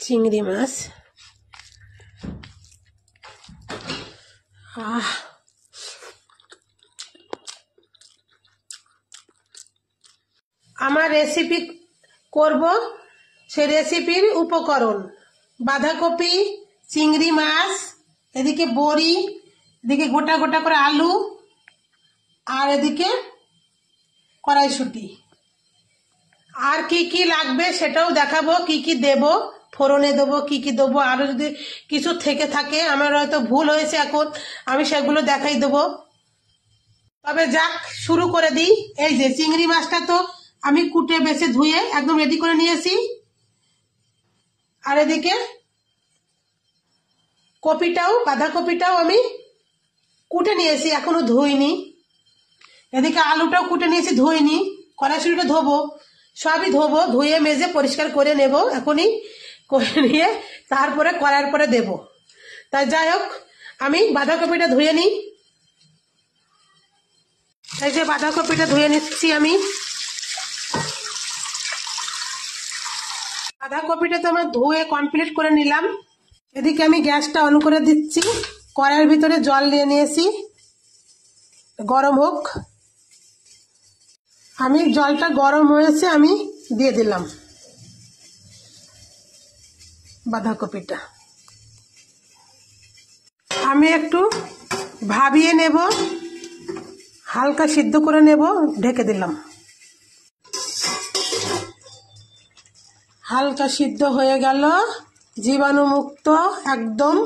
চিংড়ি মাছ। আমার রেসিপি করব, সেই রেসিপির উপকরণ: বাঁধাকপি, চিংড়ি মাছ, এদিকে বড়ি, এদিকে গোটা গোটা করে আলু, আর এদিকে কড়াইশুঁটি। আর কি কি লাগবে সেটাও দেখাবো, কি কি দেব, ফোড়নে দেবো, কি কি দেবো, আরো যদি কিছু থেকে থাকে, আমার হয়তো ভুল হয়েছে এখন, আমি সেগুলো দেখাই দেবো। তবে যাক, শুরু করে দিই। এই যে চিংড়ি মাছটা তো আমি কুটে বেছে ধুয়ে একদম রেডি করে নিয়েছি। আর এদিকে বাঁধাকপিটাও আমি কুটে নিয়েছি, এখনো ধুইনি। এদিকে আলুটাও কুটে নিয়েছি, ধুইনি। কড়াইশুঁটিটা ধোবো, সবই ধোবো, ধুয়ে মেজে পরিষ্কার করে নেব এখনই, করে নিয়ে তারপরে কড়াইয়ের পরে দেব। তাই যাই হোক, আমি বাঁধাকপিটা ধুয়ে নিই। এই যে বাঁধাকপিটা ধুয়ে নিচ্ছি আমি। বাঁধাকপিটা তো আমার ধুয়ে কমপ্লিট করে নিলাম। এদিকে আমি গ্যাসটা অন করে দিচ্ছি, কড়াইয়ের ভিতরে জল নিয়ে নিয়েছি, গরম হোক। আমি জলটা গরম হয়েছে, আমি দিয়ে দিলাম বাঁধাকপিটা। আমি একটু ভাবিয়ে নেব, হালকা সিদ্ধ করে নেব, ঢেকে দিলাম। হালকা সিদ্ধ হয়ে গেল, জীবাণুমুক্ত একদম।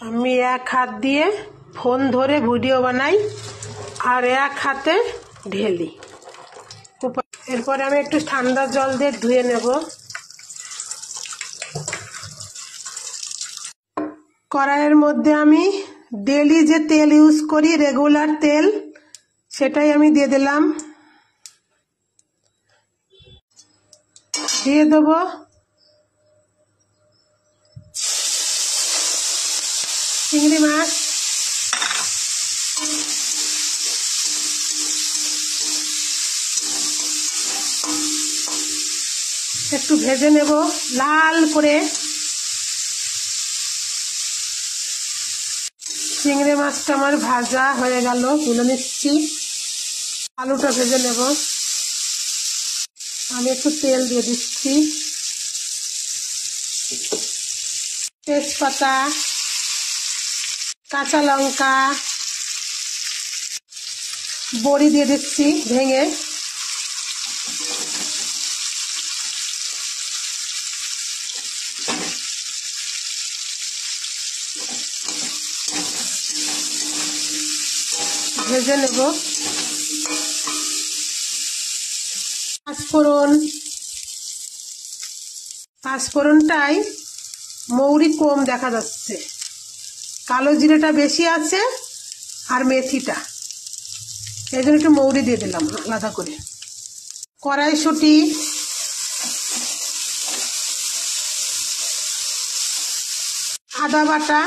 আমি এক হাত দিয়ে ফোন ধরে ভিডিও বানাই আর এক হাতে ঢেলি। এরপরে আমি একটু ঠান্ডা জল দিয়ে ধুয়ে নেব। কড়াইয়ের মধ্যে আমি ডেলি যে তেল ইউজ করি, রেগুলার তেল, সেটাই আমি দিয়ে দিলাম। দিয়ে দেবো চিংড়ি মাছ, একটু ভেজে নেব লাল করে। চিংড়ি মাছটা আমার ভাজা হয়ে গেল, তুলে নিচ্ছি। আলুটা ভেজে নেব। আমি একটু তেল দিয়ে দিচ্ছি, তেজপাতা, কাঁচা লঙ্কা, বড়ি দিয়ে দিচ্ছি ভেঙে। ভেজে নেব। পাঁচফোড়নটাই মৌরি কম দেখা যাচ্ছে, কালো জিরেটা বেশি আছে আর মেথিটা, এই জন্য একটু মৌরি দিয়ে দিলাম আলাদা করে। কড়াইশুঁটি, আদা বাটা,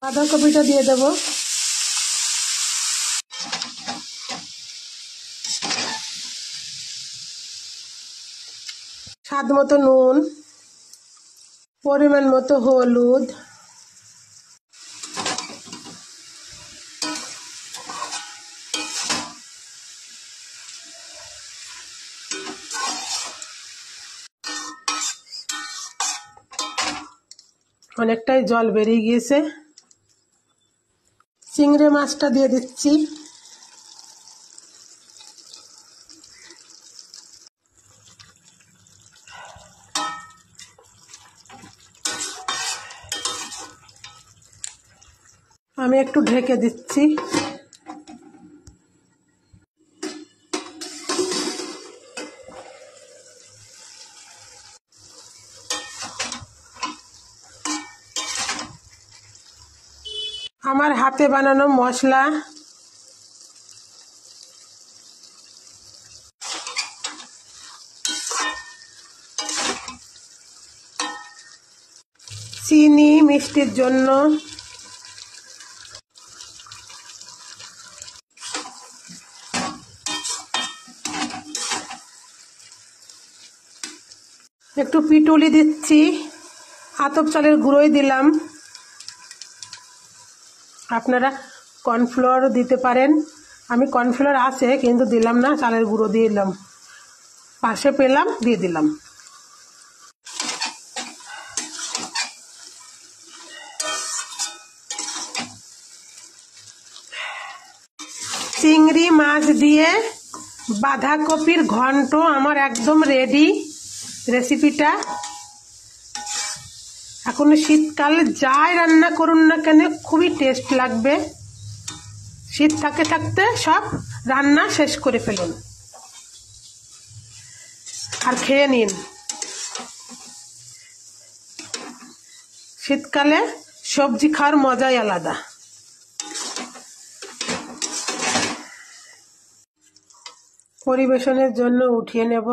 বাঁধাকপিটা দিয়ে দেব। স্বাদ মতো নুন, পরিমাণ মতো হলুদ, অনেকটাই জল বেরিয়ে গিয়েছে। চিংড়ি মাছটা দিয়ে দিচ্ছি। আমি একটু ঢেকে দিচ্ছি। আমার হাতে বানানো মশলা, চিনি মিষ্টির জন্য, একটু পিটুলি দিচ্ছি, আতপ চালের গুঁড়োই দিলাম, আপনারা কর্নফ্লাওয়ার দিতে পারেন। আমি কর্নফ্লাওয়ার আছে কিন্তু দিলাম না, চালের গুঁড়ো দিয়ে দিলাম, পাশে পেলাম দিয়ে দিলাম। চিংড়ি মাছ দিয়ে বাঁধাকপির ঘন্ট আমার একদম রেডি রেসিপিটা। এখন শীতকাল যাই রান্না করুন না কেন খুবই টেস্ট লাগবে। শীত থাকতে থাকতে সব রান্না শেষ করে ফেলুন আর খেয়ে নিন। শীতকালে সবজি খাওয়ার মজাই আলাদা। পরিবেশনের জন্য উঠিয়ে নেব।